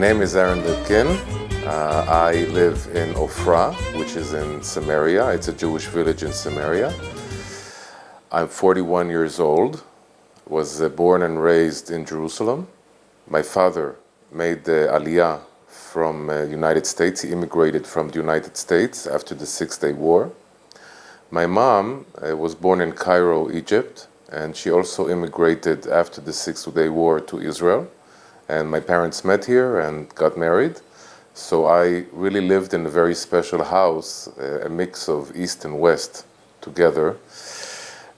name is Lipkin. I live in Ofra, which is in Samaria. It's a Jewish village in Samaria. I'm 41 years old, was born and raised in Jerusalem. My father made the Aliyah from the United States. He immigrated from the United States after the Six-Day War. My mom was born in Cairo, Egypt, and she also immigrated after the Six-Day War to Israel. And my parents met here and got married. So I really lived in a very special house, a mix of East and West together.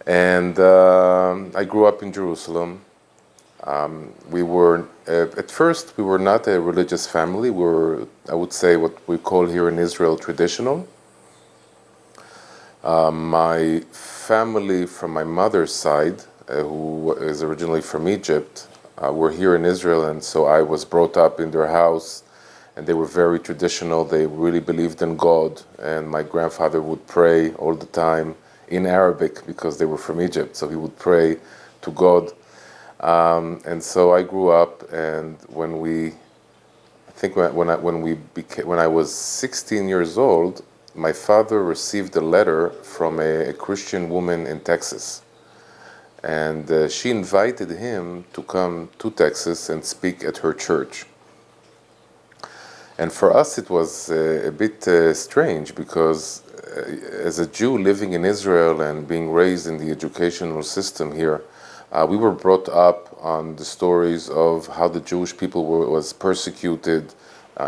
And I grew up in Jerusalem. At first, we were not a religious family. We were, I would say, what we call here in Israel, traditional. My family from my mother's side, who is originally from Egypt, were here in Israel, and so I was brought up in their house, and they were very traditional. They really believed in God, and my grandfather would pray all the time in Arabic because they were from Egypt, so he would pray to God. And so I grew up, and when I was 16 years old, my father received a letter from a Christian woman in Texas. And she invited him to come to Texas and speak at her church. And for us it was a bit strange because as a Jew living in Israel and being raised in the educational system here, we were brought up on the stories of how the Jewish people was persecuted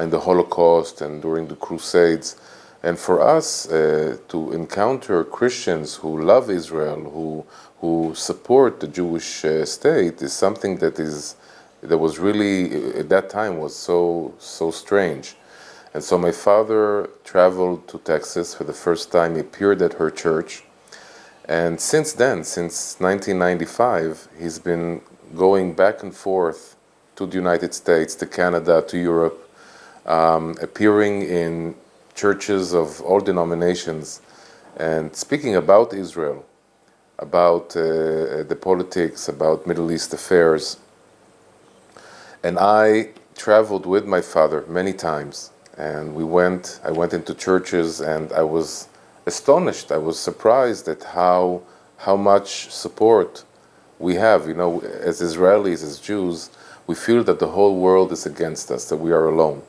in the Holocaust and during the Crusades. And for us to encounter Christians who love Israel, who support the Jewish state, is something that was really at that time was so strange. And so my father traveled to Texas for the first time. He appeared at her church, and since then, since 1995, he's been going back and forth to the United States, to Canada, to Europe, appearing in churches of all denominations and speaking about Israel, about the politics, about Middle East affairs. And I traveled with my father many times, and I went into churches, and I was astonished, I was surprised at how much support we have. You know, as Israelis, as Jews, we feel that the whole world is against us, that we are alone.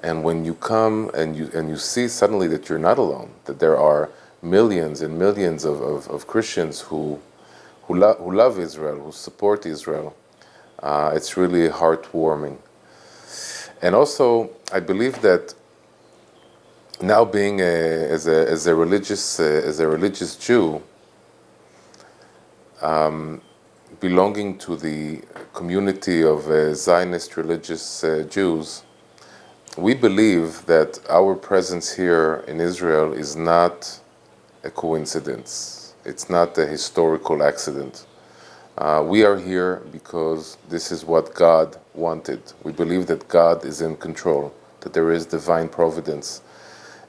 And when you come and you see suddenly that you're not alone, that there are millions and millions of Christians who love Israel, who support Israel, it's really heartwarming. And also, I believe that now being as a religious Jew, belonging to the community of Zionist religious Jews, we believe that our presence here in Israel is not a coincidence. It's not a historical accident. We are here because this is what God wanted. We believe that God is in control, that there is divine providence.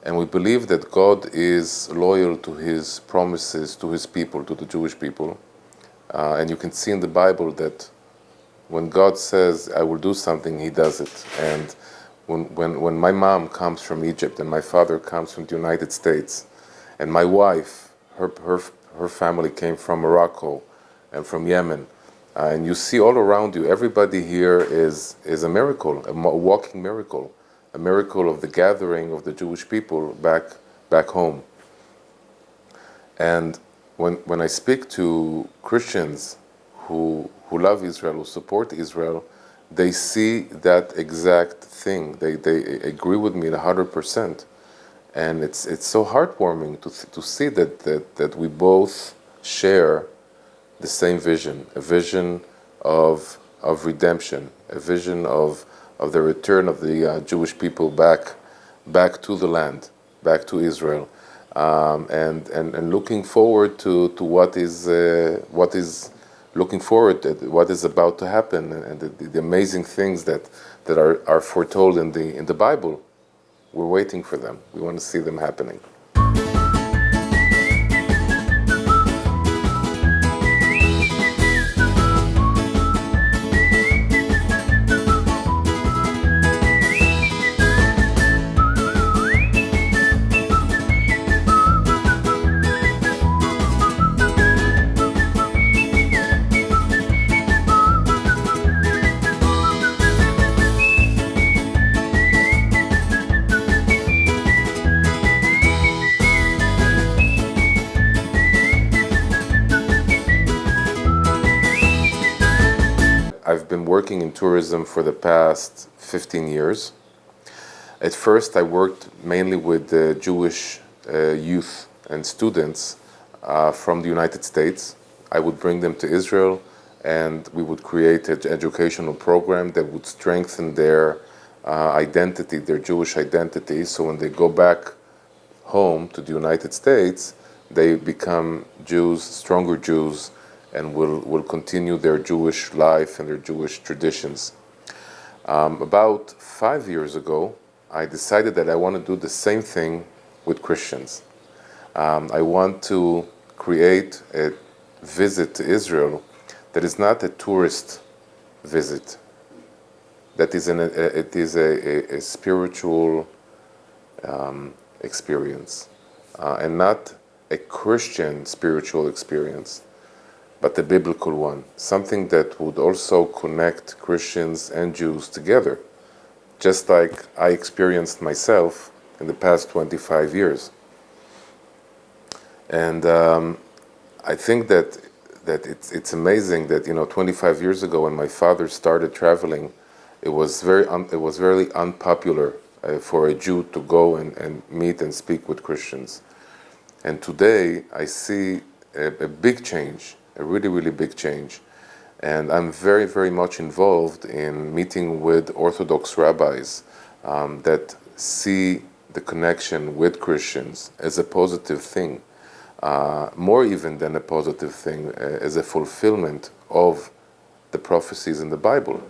And we believe that God is loyal to His promises to His people, to the Jewish people. And you can see in the Bible that when God says, I will do something, He does it. And when my mom comes from Egypt and my father comes from the United States, and my wife, her family came from Morocco and from Yemen, and you see all around you, everybody here is a miracle, a walking miracle, a miracle of the gathering of the Jewish people back home. And when I speak to Christians who love Israel, who support Israel, they see that exact thing. They agree with me 100%, and it's so heartwarming to see that we both share the same vision, a vision of redemption, a vision of the return of the Jewish people back to the land, back to Israel, and looking forward to what is looking forward to what is about to happen, and the amazing things that are foretold in the Bible. We're waiting for them. We want to see them happening. I've been working in tourism for the past 15 years. At first, I worked mainly with Jewish youth and students from the United States. I would bring them to Israel, and we would create an educational program that would strengthen their identity, their Jewish identity, so when they go back home to the United States, they become Jews, stronger Jews, and will continue their Jewish life and their Jewish traditions. About 5 years ago, I decided that I want to do the same thing with Christians. I want to create a visit to Israel that is not a tourist visit. That is it is a spiritual experience, and not a Christian spiritual experience, but a biblical one. Something that would also connect Christians and Jews together, just like I experienced myself in the past 25 years. And I think that it's amazing that 25 years ago, when my father started traveling, it was very unpopular for a Jew to go and meet and speak with Christians. And today I see a big change, a really, really big change. And I'm very, very much involved in meeting with Orthodox rabbis that see the connection with Christians as a positive thing, more even than a positive thing, as a fulfillment of the prophecies in the Bible.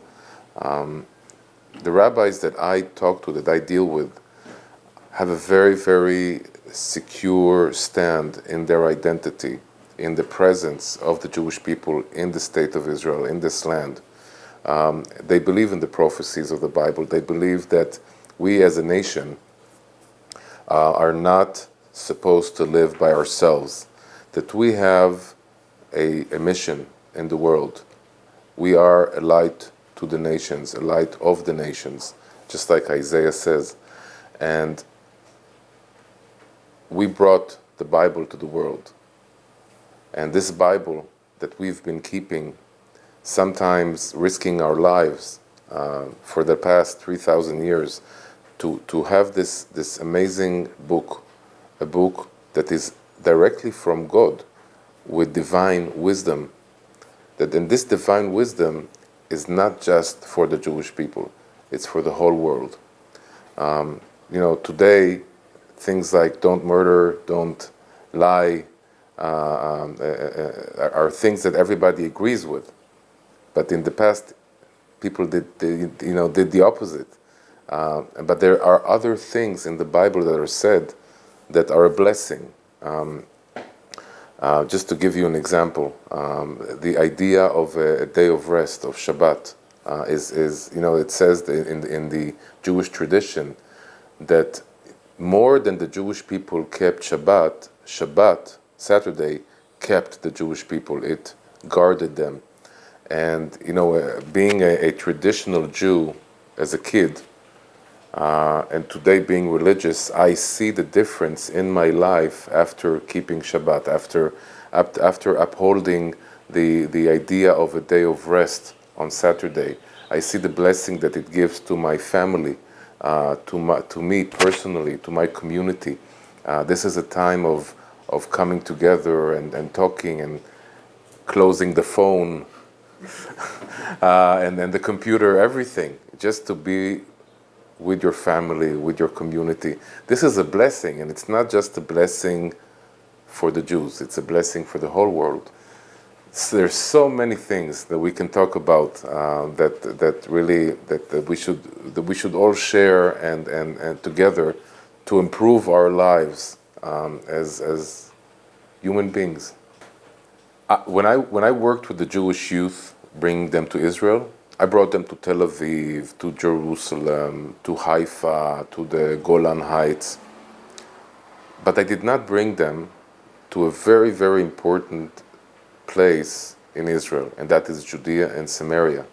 The rabbis that I talk to, that I deal with, have a very, very secure stand in their identity, in the presence of the Jewish people in the state of Israel, in this land. They believe in the prophecies of the Bible. They believe that we as a nation are not supposed to live by ourselves, that we have a mission in the world. We are a light to the nations, a light of the nations, just like Isaiah says. And we brought the Bible to the world. And this Bible that we've been keeping, sometimes risking our lives for the past 3,000 years, to have this amazing book, a book that is directly from God, with divine wisdom, that in this divine wisdom is not just for the Jewish people, it's for the whole world. Today, things like don't murder, don't lie, are things that everybody agrees with. But in the past, people did the opposite. But there are other things in the Bible that are said that are a blessing. Just to give you an example, the idea of a day of rest, of Shabbat, is it says in the Jewish tradition that more than the Jewish people kept Shabbat, Saturday, kept the Jewish people. It guarded them. And being a traditional Jew as a kid, and today being religious, I see the difference in my life after keeping Shabbat, after upholding the idea of a day of rest on Saturday. I see the blessing that it gives to my family, to me personally, to my community. This is a time of coming together and talking and closing the phone and the computer, everything, just to be with your family, with your community. This is a blessing, and it's not just a blessing for the Jews, it's a blessing for the whole world. So there's so many things that we can talk about that we should all share and together to improve our lives as human beings. When I worked with the Jewish youth, bringing them to Israel, I brought them to Tel Aviv, to Jerusalem, to Haifa, to the Golan Heights. But I did not bring them to a very, very important place in Israel, and that is Judea and Samaria.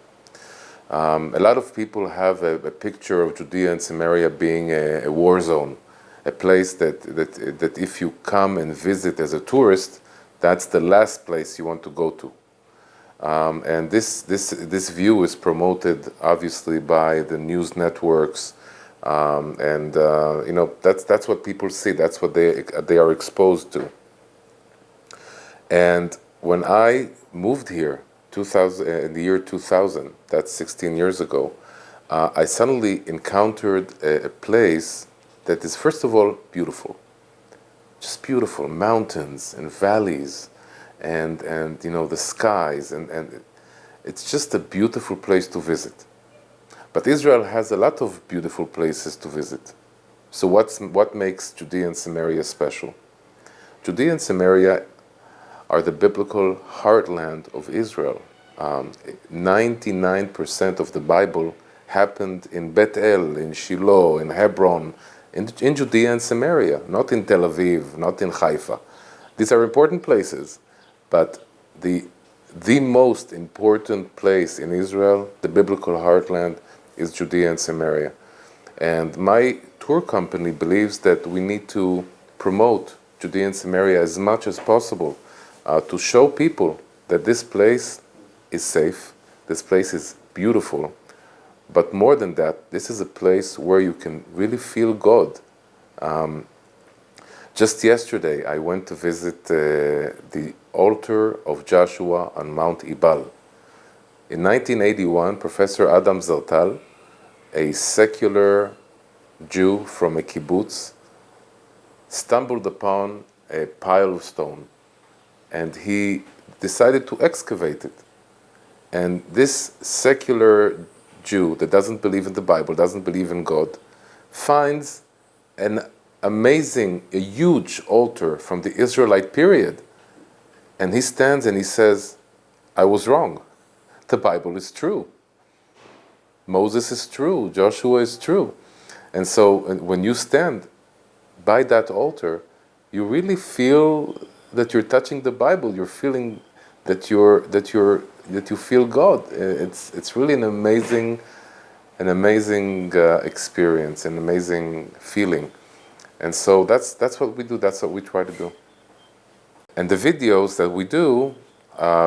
A lot of people have a picture of Judea and Samaria being a war zone, a place that if you come and visit as a tourist, that's the last place you want to go to. And this view is promoted obviously by the news networks, and that's what people see. That's what they are exposed to. And when I moved here, 2000, in the year 2000, that's 16 years ago, I suddenly encountered a place that is, first of all, beautiful. Just beautiful, mountains and valleys, and the skies, and it's just a beautiful place to visit. But Israel has a lot of beautiful places to visit. So what makes Judea and Samaria special? Judea and Samaria are the biblical heartland of Israel. 99% of the Bible happened in Bethel, in Shiloh, in Hebron, in Judea and Samaria, not in Tel Aviv, not in Haifa. These are important places, but the most important place in Israel, the biblical heartland, is Judea and Samaria. And my tour company believes that we need to promote Judea and Samaria as much as possible, to show people that this place is safe, this place is beautiful, but more than that, this is a place where you can really feel God. Just yesterday, I went to visit the altar of Joshua on Mount Ebal. In 1981, Professor Adam Zertal, a secular Jew from a kibbutz, stumbled upon a pile of stone, and he decided to excavate it. And this secular Jew that doesn't believe in the Bible, doesn't believe in God, finds an amazing, a huge altar from the Israelite period. And he stands and he says, I was wrong. The Bible is true. Moses is true. Joshua is true. And so when you stand by that altar, you really feel that you're touching the Bible. You're feeling that you feel God. It's really an amazing experience, an amazing feeling. And so that's what we do. That's what we try to do. And the videos that we do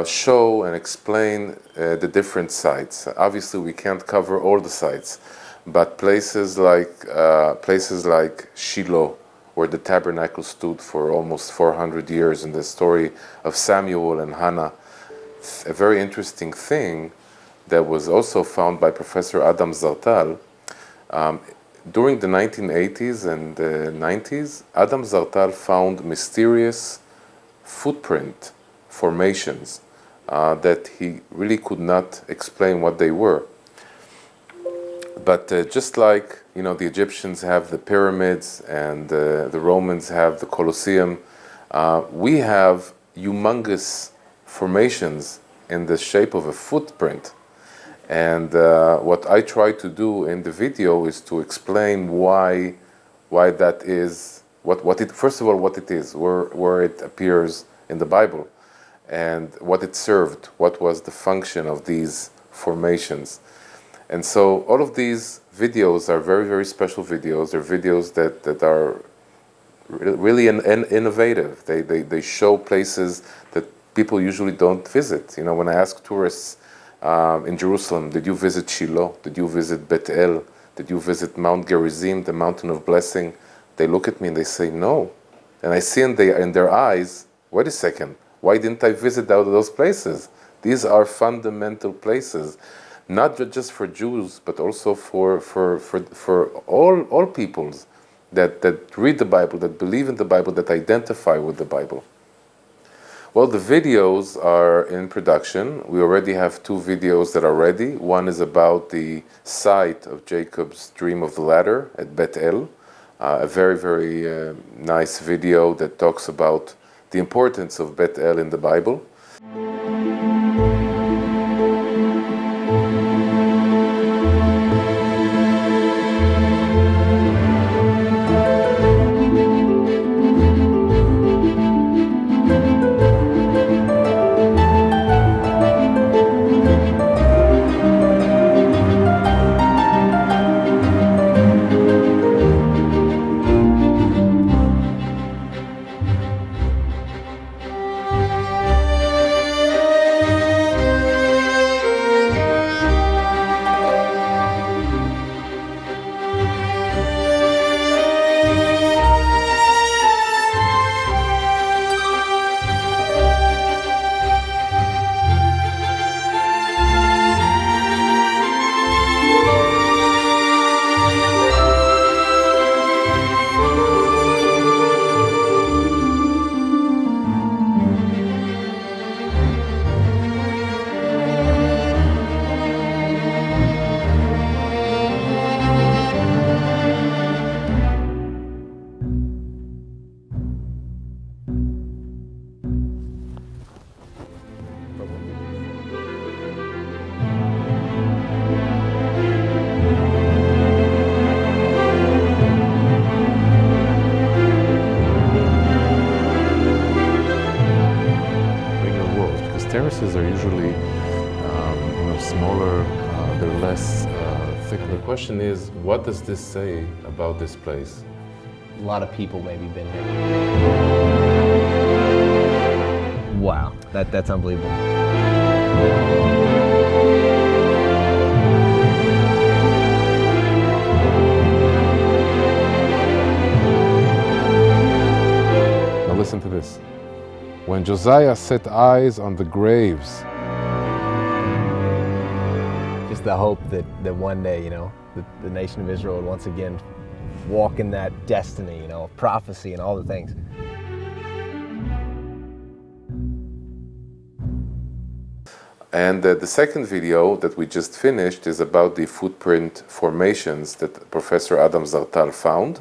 show and explain the different sites. Obviously, we can't cover all the sites, but places like Shiloh, where the tabernacle stood for almost 400 years, in the story of Samuel and Hannah. A very interesting thing that was also found by Professor Adam Zertal. During the 1980s and the 90s, Adam Zertal found mysterious footprint formations that he really could not explain what they were. But just like the Egyptians have the pyramids and the Romans have the Colosseum, we have humongous formations in the shape of a footprint. And what I try to do in the video is to explain why that is, first of all, what it is, where it appears in the Bible, and what it served, what was the function of these formations. And so all of these videos are very, very special videos. They're videos that are really innovative. They show places that people usually don't visit. When I ask tourists in Jerusalem, did you visit Shiloh? Did you visit Bethel? Did you visit Mount Gerizim, the mountain of blessing? They look at me and they say no. And I see in their eyes, wait a second, why didn't I visit those places? These are fundamental places, not just for Jews, but also for all peoples that read the Bible, that believe in the Bible, that identify with the Bible. Well, the videos are in production. We already have 2 videos that are ready. One is about the site of Jacob's dream of the ladder at Bethel, a very, very nice video that talks about the importance of Bethel in the Bible. terraces are usually smaller, they're less thick. The question is, what does this say about this place? A lot of people maybe been here. Wow, that's unbelievable. Now listen to this. When Josiah set eyes on the graves, just the hope that one day, the nation of Israel would once again walk in that destiny, of prophecy and all the things. And the second video that we just finished is about the footprint formations that Professor Adam Zartal found.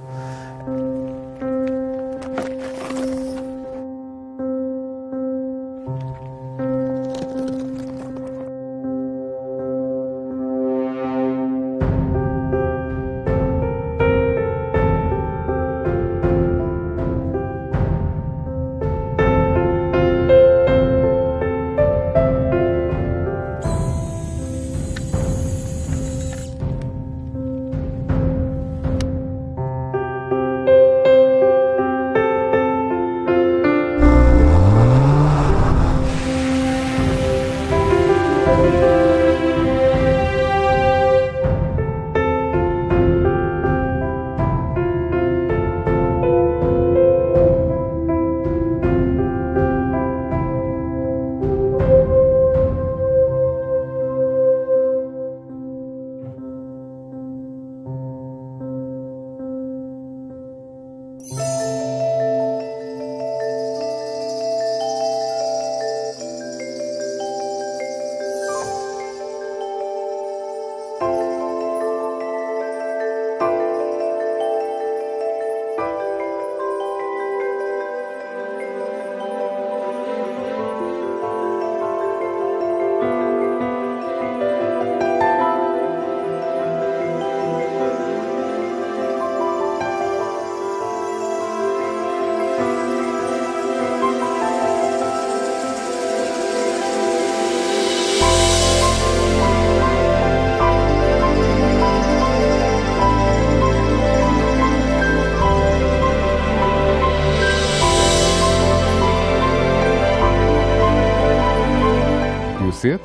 See it?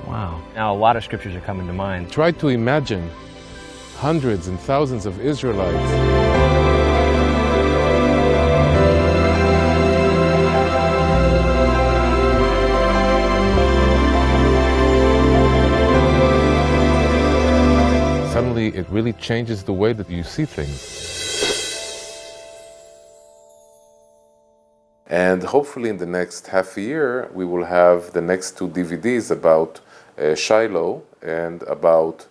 Wow. Now a lot of scriptures are coming to mind. Try to imagine hundreds and thousands of Israelites suddenly it really changes the way that you see things. And hopefully in the next half a year, we will have the next two DVDs about Shiloh and about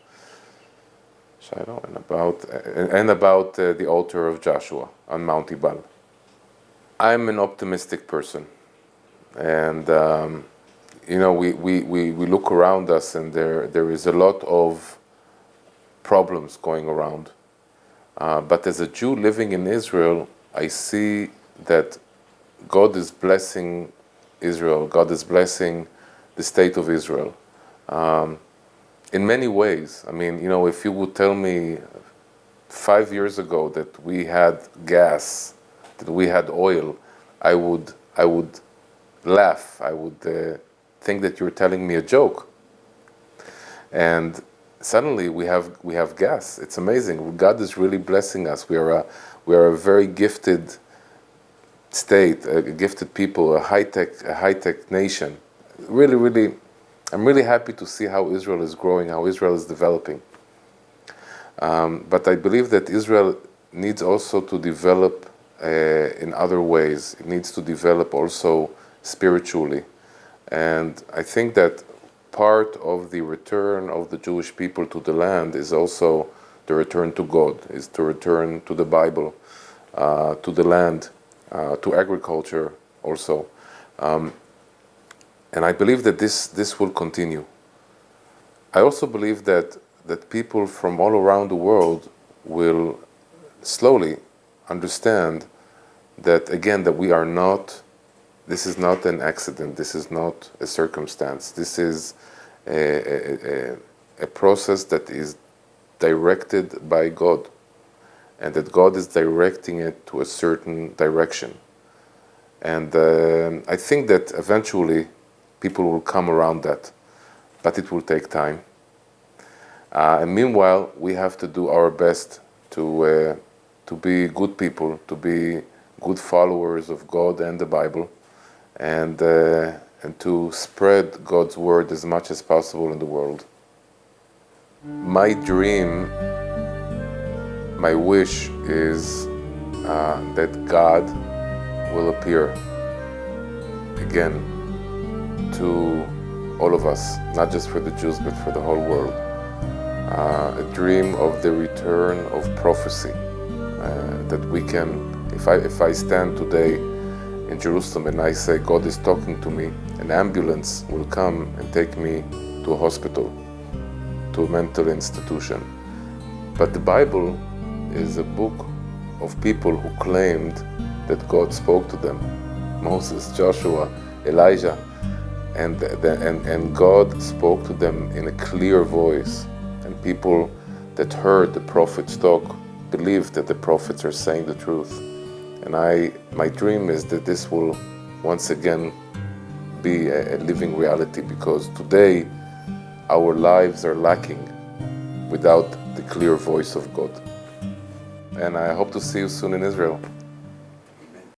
the altar of Joshua on Mount Ebal. I'm an optimistic person, and we look around us, and there is a lot of problems going around. But as a Jew living in Israel, I see that God is blessing Israel. God is blessing the state of Israel in many ways. I mean, if you would tell me 5 years ago that we had gas, that we had oil, I would laugh. I would think that you're telling me a joke. And suddenly we have gas. It's amazing. God is really blessing us. We are a very gifted state, a gifted people, a high-tech nation. Really, I'm really happy to see how Israel is growing, how Israel is developing. But I believe that Israel needs also to develop in other ways. It needs to develop also spiritually. And I think that part of the return of the Jewish people to the land is also the return to God, is to return to the Bible, to the land, to agriculture also. And I believe that this will continue. I also believe that people from all around the world will slowly understand that, again, that we are not This is not an accident. This is not a circumstance. This is a process that is directed by God, and that God is directing it to a certain direction. And I think that eventually people will come around that, but it will take time. And meanwhile, we have to do our best to be good people, to be good followers of God and the Bible, and to spread God's word as much as possible in the world. My dream, my wish is that God will appear again to all of us, not just for the Jews, but for the whole world. A dream of the return of prophecy, that we can, if I stand today in Jerusalem and I say God is talking to me, an ambulance will come and take me to a hospital, to a mental institution. But the Bible is a book of people who claimed that God spoke to them. Moses, Joshua, Elijah, and God spoke to them in a clear voice. And people that heard the prophets talk believed that the prophets are saying the truth. And my dream is that this will once again be a living reality, because today our lives are lacking without the clear voice of God. And I hope to see you soon in Israel.